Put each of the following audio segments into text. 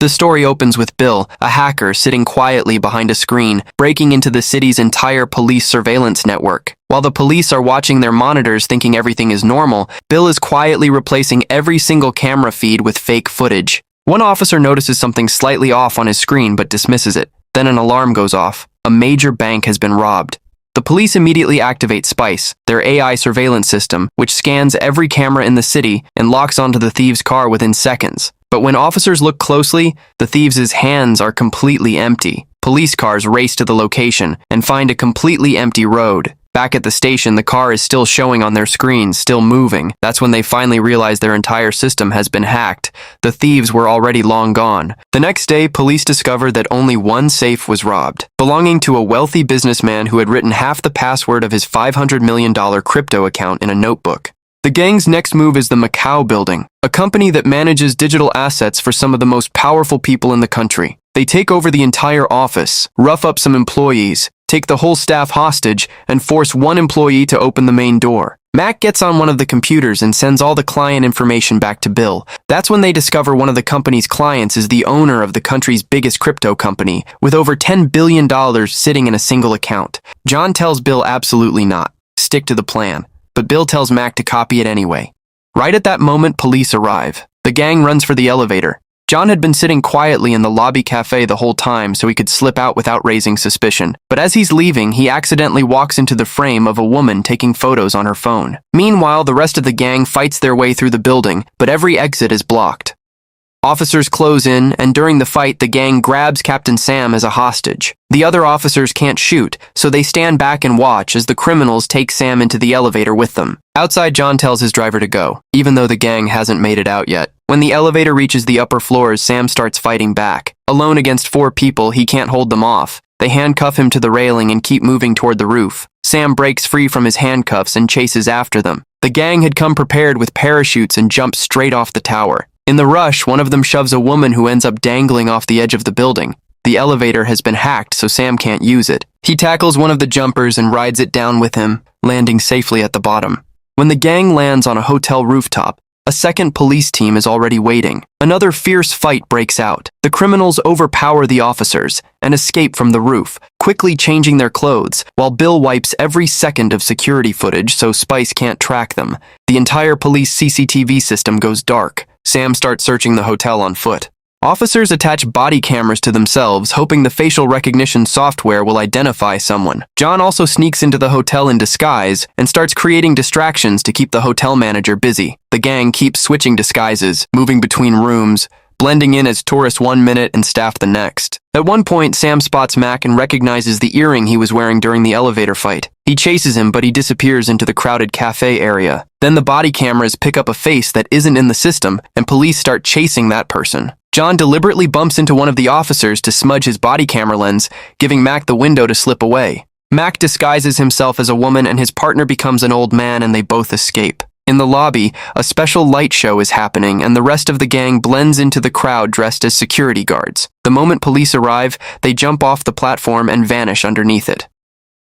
The story opens with Bill, a hacker sitting quietly behind a screen, breaking into the city's entire police surveillance network. While the police are watching their monitors thinking everything is normal, Bill is quietly replacing every single camera feed with fake footage. One officer notices something slightly off on his screen but dismisses it. Then an alarm goes off. A major bank has been robbed. The police immediately activate Spice, their AI surveillance system, which scans every camera in the city and locks onto the thieves' car within seconds. But when officers look closely, the thieves' hands are completely empty. Police cars race to the location and find a completely empty road. Back at the station, the car is still showing on their screens, still moving. That's when they finally realize their entire system has been hacked. The thieves were already long gone. The next day, police discovered that only one safe was robbed, belonging to a wealthy businessman who had written half the password of his $500 million crypto account in a notebook. The gang's next move is the Macau building, a company that manages digital assets for some of the most powerful people in the country. They take over the entire office, rough up some employees, take the whole staff hostage, and force one employee to open the main door. Mac gets on one of the computers and sends all the client information back to Bill. That's when they discover one of the company's clients is the owner of the country's biggest crypto company, with over $10 billion sitting in a single account. John tells Bill absolutely not. Stick to the plan. But Bill tells Mac to copy it anyway. Right at that moment, police arrive. The gang runs for the elevator. John had been sitting quietly in the lobby cafe the whole time so he could slip out without raising suspicion. But as he's leaving, he accidentally walks into the frame of a woman taking photos on her phone. Meanwhile, the rest of the gang fights their way through the building, but every exit is blocked. Officers close in, and during the fight, the gang grabs Captain Sam as a hostage. The other officers can't shoot, so they stand back and watch as the criminals take Sam into the elevator with them. Outside, John tells his driver to go, even though the gang hasn't made it out yet. When the elevator reaches the upper floors, Sam starts fighting back. Alone against 4 people, he can't hold them off. They handcuff him to the railing and keep moving toward the roof. Sam breaks free from his handcuffs and chases after them. The gang had come prepared with parachutes and jumps straight off the tower. In the rush, one of them shoves a woman who ends up dangling off the edge of the building. The elevator has been hacked, so Sam can't use it. He tackles one of the jumpers and rides it down with him, landing safely at the bottom. When the gang lands on a hotel rooftop, a second police team is already waiting. Another fierce fight breaks out. The criminals overpower the officers and escape from the roof, quickly changing their clothes, while Bill wipes every second of security footage so Spice can't track them. The entire police CCTV system goes dark. Sam starts searching the hotel on foot. Officers attach body cameras to themselves, hoping the facial recognition software will identify someone. John also sneaks into the hotel in disguise and starts creating distractions to keep the hotel manager busy. The gang keeps switching disguises, moving between rooms, blending in as tourists 1 minute and staff the next. At one point, Sam spots Mac and recognizes the earring he was wearing during the elevator fight. He chases him, but he disappears into the crowded cafe area. Then the body cameras pick up a face that isn't in the system, and police start chasing that person. John deliberately bumps into one of the officers to smudge his body camera lens, giving Mac the window to slip away. Mac disguises himself as a woman and his partner becomes an old man, and they both escape. In the lobby, a special light show is happening, and the rest of the gang blends into the crowd dressed as security guards. The moment police arrive, they jump off the platform and vanish underneath it.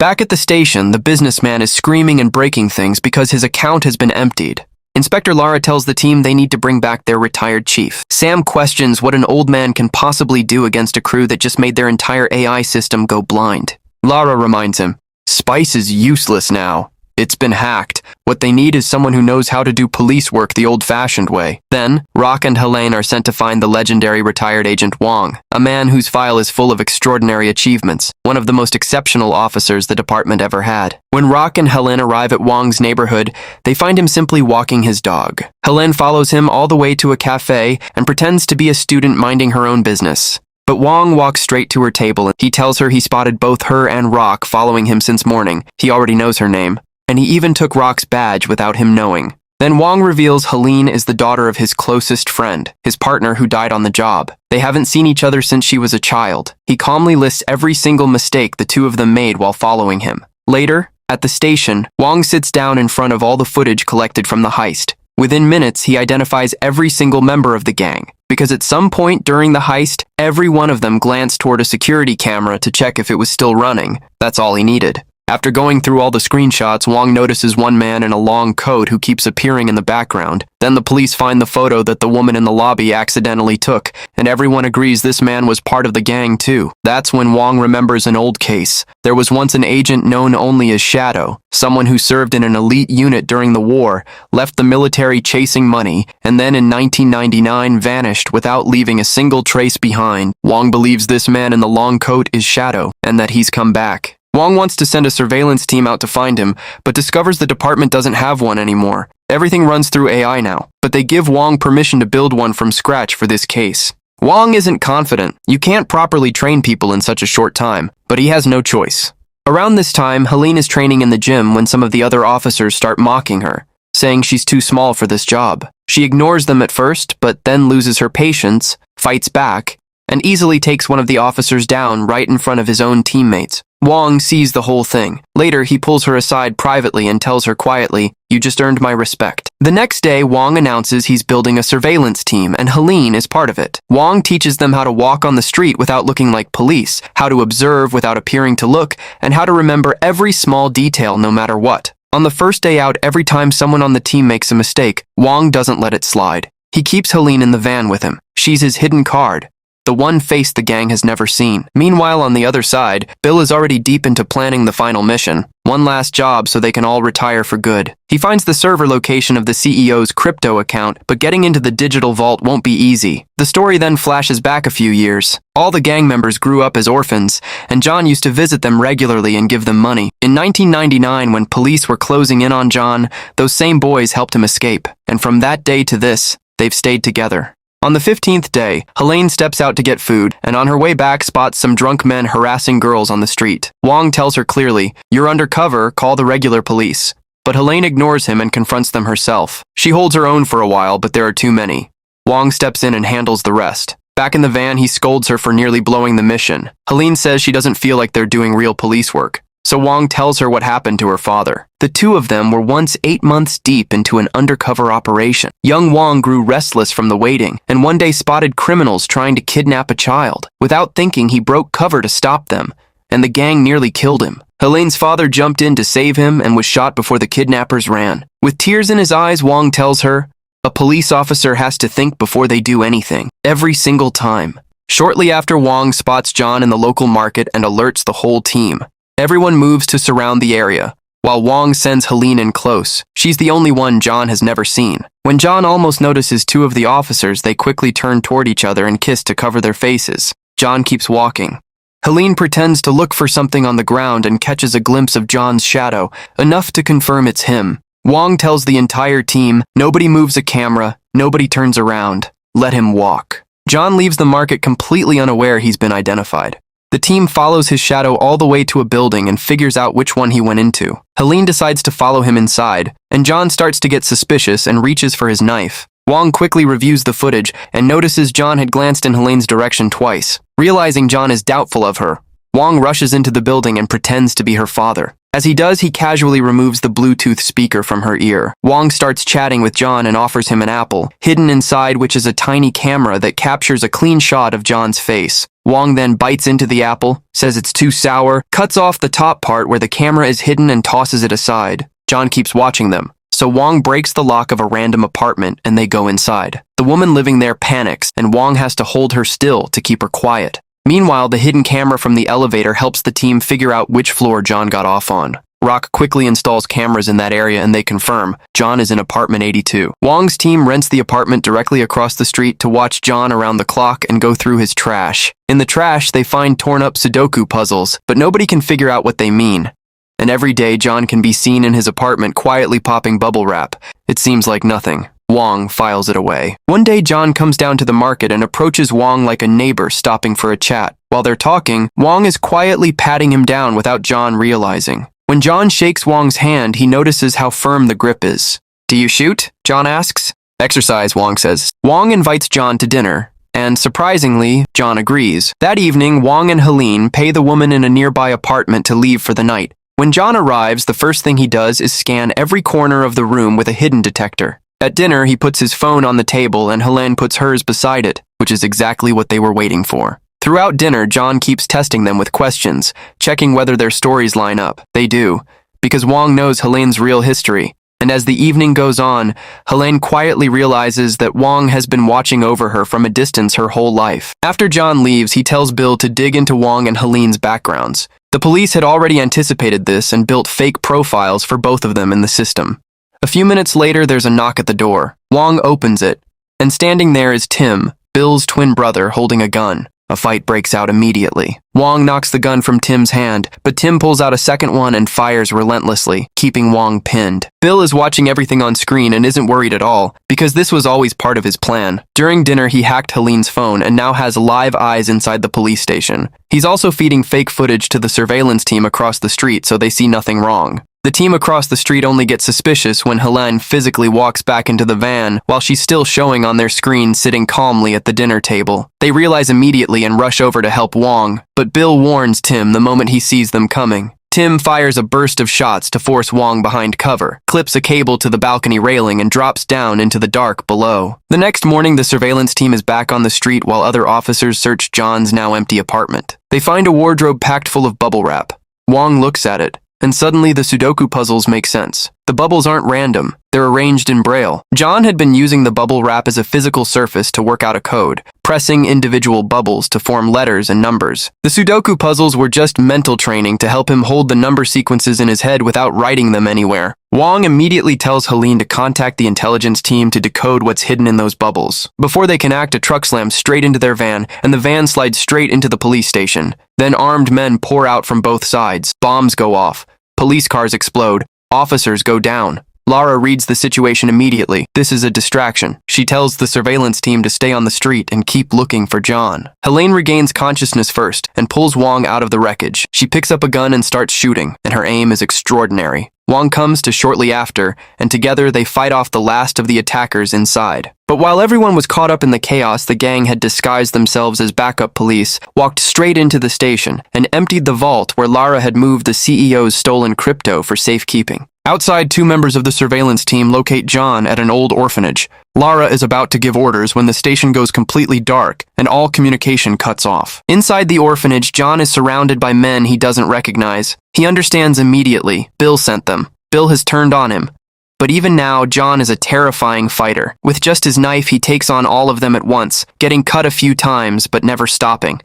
Back at the station, the businessman is screaming and breaking things because his account has been emptied. Inspector Lara tells the team they need to bring back their retired chief. Sam questions what an old man can possibly do against a crew that just made their entire AI system go blind. Lara reminds him, Spice is useless now. It's been hacked. What they need is someone who knows how to do police work the old-fashioned way. Then, Rock and Helene are sent to find the legendary retired agent Wong, a man whose file is full of extraordinary achievements, one of the most exceptional officers the department ever had. When Rock and Helene arrive at Wong's neighborhood, they find him simply walking his dog. Helene follows him all the way to a cafe and pretends to be a student minding her own business. But Wong walks straight to her table and he tells her he spotted both her and Rock following him since morning. He already knows her name. And he even took Rock's badge without him knowing. Then Wong reveals Helene is the daughter of his closest friend, his partner who died on the job. They haven't seen each other since she was a child. He calmly lists every single mistake the two of them made while following him. Later, at the station, Wong sits down in front of all the footage collected from the heist. Within minutes, he identifies every single member of the gang, because at some point during the heist, every one of them glanced toward a security camera to check if it was still running. That's all he needed. After going through all the screenshots, Wong notices one man in a long coat who keeps appearing in the background. Then the police find the photo that the woman in the lobby accidentally took, and everyone agrees this man was part of the gang too. That's when Wong remembers an old case. There was once an agent known only as Shadow, someone who served in an elite unit during the war, left the military chasing money, and then in 1999 vanished without leaving a single trace behind. Wong believes this man in the long coat is Shadow, and that he's come back. Wong wants to send a surveillance team out to find him, but discovers the department doesn't have one anymore. Everything runs through AI now, but they give Wong permission to build one from scratch for this case. Wong isn't confident. You can't properly train people in such a short time, but he has no choice. Around this time, Helene is training in the gym when some of the other officers start mocking her, saying she's too small for this job. She ignores them at first, but then loses her patience, fights back, and easily takes one of the officers down right in front of his own teammates. Wong sees the whole thing. Later, he pulls her aside privately and tells her quietly, "You just earned my respect." The next day, Wong announces he's building a surveillance team, and Helene is part of it. Wong teaches them how to walk on the street without looking like police, how to observe without appearing to look, and how to remember every small detail no matter what. On the first day out, every time someone on the team makes a mistake, Wong doesn't let it slide. He keeps Helene in the van with him. She's his hidden card, the one face the gang has never seen. Meanwhile, on the other side, Bill is already deep into planning the final mission. One last job so they can all retire for good. He finds the server location of the CEO's crypto account, but getting into the digital vault won't be easy. The story then flashes back a few years. All the gang members grew up as orphans, and John used to visit them regularly and give them money. In 1999, when police were closing in on John, those same boys helped him escape. And from that day to this, they've stayed together. On the 15th day, Helene steps out to get food, and on her way back spots some drunk men harassing girls on the street. Wong tells her clearly, "You're undercover, call the regular police." But Helene ignores him and confronts them herself. She holds her own for a while, but there are too many. Wong steps in and handles the rest. Back in the van, he scolds her for nearly blowing the mission. Helene says she doesn't feel like they're doing real police work. So Wong tells her what happened to her father. The two of them were once 8 months deep into an undercover operation. Young Wong grew restless from the waiting, and one day spotted criminals trying to kidnap a child. Without thinking, he broke cover to stop them, and the gang nearly killed him. Helene's father jumped in to save him and was shot before the kidnappers ran. With tears in his eyes, Wong tells her, "A police officer has to think before they do anything, every single time." Shortly after, Wong spots John in the local market and alerts the whole team. Everyone moves to surround the area, while Wong sends Helene in close. She's the only one John has never seen. When John almost notices two of the officers, they quickly turn toward each other and kiss to cover their faces. John keeps walking. Helene pretends to look for something on the ground and catches a glimpse of John's shadow, enough to confirm it's him. Wong tells the entire team, nobody moves a camera, nobody turns around. Let him walk. John leaves the market completely unaware he's been identified. The team follows his shadow all the way to a building and figures out which one he went into. Helene decides to follow him inside, and John starts to get suspicious and reaches for his knife. Wong quickly reviews the footage and notices John had glanced in Helene's direction twice. Realizing John is doubtful of her, Wong rushes into the building and pretends to be her father. As he does, he casually removes the Bluetooth speaker from her ear. Wong starts chatting with John and offers him an apple, hidden inside which is a tiny camera that captures a clean shot of John's face. Wong then bites into the apple, says it's too sour, cuts off the top part where the camera is hidden and tosses it aside. John keeps watching them, so Wong breaks the lock of a random apartment and they go inside. The woman living there panics, and Wong has to hold her still to keep her quiet. Meanwhile, the hidden camera from the elevator helps the team figure out which floor John got off on. Rock quickly installs cameras in that area and they confirm John is in apartment 82. Wong's team rents the apartment directly across the street to watch John around the clock and go through his trash. In the trash, they find torn up Sudoku puzzles, but nobody can figure out what they mean. And every day, John can be seen in his apartment quietly popping bubble wrap. It seems like nothing. Wong files it away. One day, John comes down to the market and approaches Wong like a neighbor stopping for a chat. While they're talking, Wong is quietly patting him down without John realizing. When John shakes Wong's hand, he notices how firm the grip is. "Do you shoot?" John asks. "Exercise," Wong says. Wong invites John to dinner, and surprisingly, John agrees. That evening, Wong and Helene pay the woman in a nearby apartment to leave for the night. When John arrives, the first thing he does is scan every corner of the room with a hidden detector. At dinner, he puts his phone on the table and Helene puts hers beside it, which is exactly what they were waiting for. Throughout dinner, John keeps testing them with questions, checking whether their stories line up. They do, because Wong knows Helene's real history. And as the evening goes on, Helene quietly realizes that Wong has been watching over her from a distance her whole life. After John leaves, he tells Bill to dig into Wong and Helene's backgrounds. The police had already anticipated this and built fake profiles for both of them in the system. A few minutes later, there's a knock at the door. Wong opens it, and standing there is Tim, Bill's twin brother, holding a gun. A fight breaks out immediately. Wong knocks the gun from Tim's hand, but Tim pulls out a second one and fires relentlessly, keeping Wong pinned. Bill is watching everything on screen and isn't worried at all, because this was always part of his plan. During dinner, he hacked Helene's phone and now has live eyes inside the police station. He's also feeding fake footage to the surveillance team across the street so they see nothing wrong. The team across the street only gets suspicious when Helene physically walks back into the van while she's still showing on their screen sitting calmly at the dinner table. They realize immediately and rush over to help Wong, but Bill warns Tim the moment he sees them coming. Tim fires a burst of shots to force Wong behind cover, clips a cable to the balcony railing, and drops down into the dark below. The next morning, the surveillance team is back on the street while other officers search John's now empty apartment. They find a wardrobe packed full of bubble wrap. Wong looks at it, and suddenly the Sudoku puzzles make sense. The bubbles aren't random, they're arranged in Braille. John had been using the bubble wrap as a physical surface to work out a code, pressing individual bubbles to form letters and numbers. The Sudoku puzzles were just mental training to help him hold the number sequences in his head without writing them anywhere. Wong immediately tells Helene to contact the intelligence team to decode what's hidden in those bubbles. Before they can act, a truck slams straight into their van, and the van slides straight into the police station. Then armed men pour out from both sides. Bombs go off. Police cars explode. Officers go down. Lara reads the situation immediately. This is a distraction. She tells the surveillance team to stay on the street and keep looking for John. Helene regains consciousness first and pulls Wong out of the wreckage. She picks up a gun and starts shooting, and her aim is extraordinary. Wong comes to shortly after, and together they fight off the last of the attackers inside. But while everyone was caught up in the chaos, the gang had disguised themselves as backup police, walked straight into the station, and emptied the vault where Lara had moved the CEO's stolen crypto for safekeeping. Outside, two members of the surveillance team locate John at an old orphanage. Lara is about to give orders when the station goes completely dark and all communication cuts off. Inside the orphanage, John is surrounded by men he doesn't recognize. He understands immediately. Bill sent them. Bill has turned on him. But even now, John is a terrifying fighter. With just his knife, he takes on all of them at once, getting cut a few times but never stopping.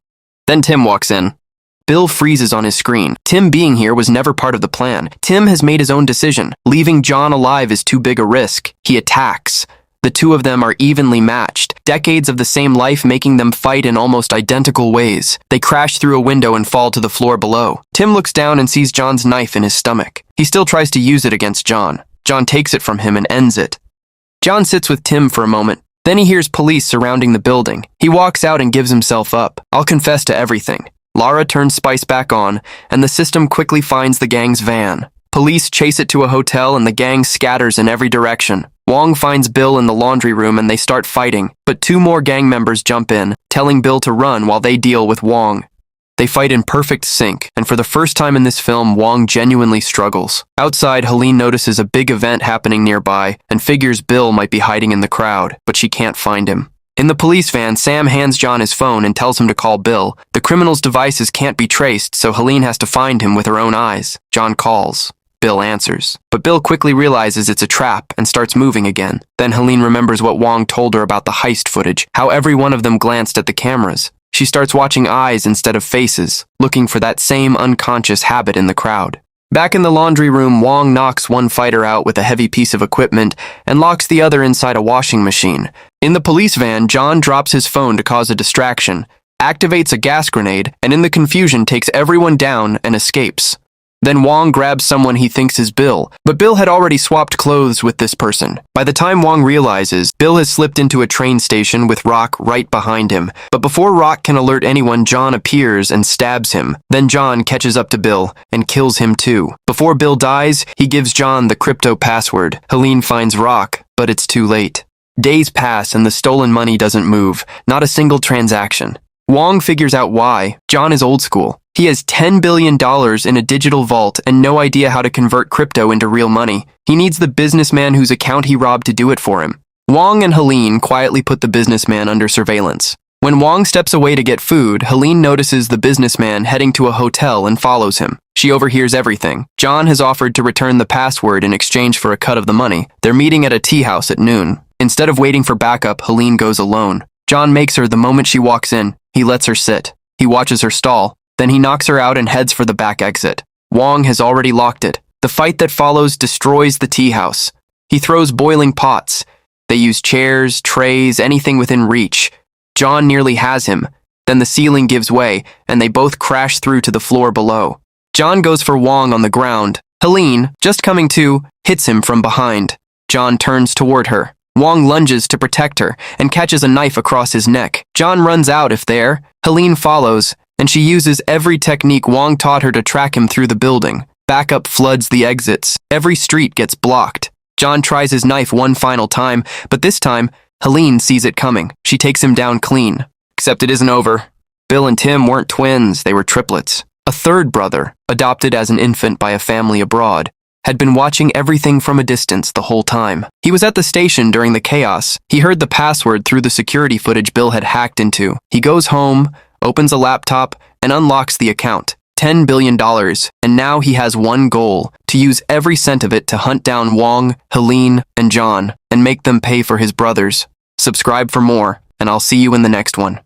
Then Tim walks in. Bill freezes on his screen. Tim being here was never part of the plan. Tim has made his own decision. Leaving John alive is too big a risk. He attacks. The two of them are evenly matched, decades of the same life making them fight in almost identical ways. They crash through a window and fall to the floor below. Tim looks down and sees John's knife in his stomach. He still tries to use it against John. John takes it from him and ends it. John sits with Tim for a moment. Then he hears police surrounding the building. He walks out and gives himself up. I'll confess to everything. Lara turns Spice back on, and the system quickly finds the gang's van. Police chase it to a hotel, and the gang scatters in every direction. Wong finds Bill in the laundry room, and they start fighting, but two more gang members jump in, telling Bill to run while they deal with Wong. They fight in perfect sync, and for the first time in this film, Wong genuinely struggles. Outside, Helene notices a big event happening nearby, and figures Bill might be hiding in the crowd, but she can't find him. In the police van, Sam hands John his phone and tells him to call Bill. The criminal's devices can't be traced, so Helene has to find him with her own eyes. John calls. Bill answers. But Bill quickly realizes it's a trap and starts moving again. Then Helene remembers what Wong told her about the heist footage, how every one of them glanced at the cameras. She starts watching eyes instead of faces, looking for that same unconscious habit in the crowd. Back in the laundry room, Wong knocks one fighter out with a heavy piece of equipment and locks the other inside a washing machine. In the police van, John drops his phone to cause a distraction, activates a gas grenade, and in the confusion takes everyone down and escapes. Then Wong grabs someone he thinks is Bill, but Bill had already swapped clothes with this person. By the time Wong realizes, Bill has slipped into a train station with Rock right behind him. But before Rock can alert anyone, John appears and stabs him. Then John catches up to Bill and kills him too. Before Bill dies, he gives John the crypto password. Helene finds Rock, but it's too late. Days pass and the stolen money doesn't move, not a single transaction. Wong figures out why. John is old school. He has $10 billion in a digital vault and no idea how to convert crypto into real money. He needs the businessman whose account he robbed to do it for him. Wong and Helene quietly put the businessman under surveillance. When Wong steps away to get food, Helene notices the businessman heading to a hotel and follows him. She overhears everything. John has offered to return the password in exchange for a cut of the money. They're meeting at a tea house at noon. Instead of waiting for backup, Helene goes alone. John makes her the moment she walks in. He lets her sit. He watches her stall. Then he knocks her out and heads for the back exit. Wong has already locked it. The fight that follows destroys the tea house. He throws boiling pots. They use chairs, trays, anything within reach. John nearly has him. Then the ceiling gives way, and they both crash through to the floor below. John goes for Wong on the ground. Helene, just coming to, hits him from behind. John turns toward her. Wong lunges to protect her and catches a knife across his neck. John runs out if there. Helene follows, and she uses every technique Wong taught her to track him through the building. Backup floods the exits. Every street gets blocked. John tries his knife one final time, but this time, Helene sees it coming. She takes him down clean. Except it isn't over. Bill and Tim weren't twins, they were triplets. A third brother, adopted as an infant by a family abroad, had been watching everything from a distance the whole time. He was at the station during the chaos. He heard the password through the security footage Bill had hacked into. He goes home, opens a laptop, and unlocks the account. $10 billion, and now he has one goal, to use every cent of it to hunt down Wong, Helene, and John, and make them pay for his brothers. Subscribe for more, and I'll see you in the next one.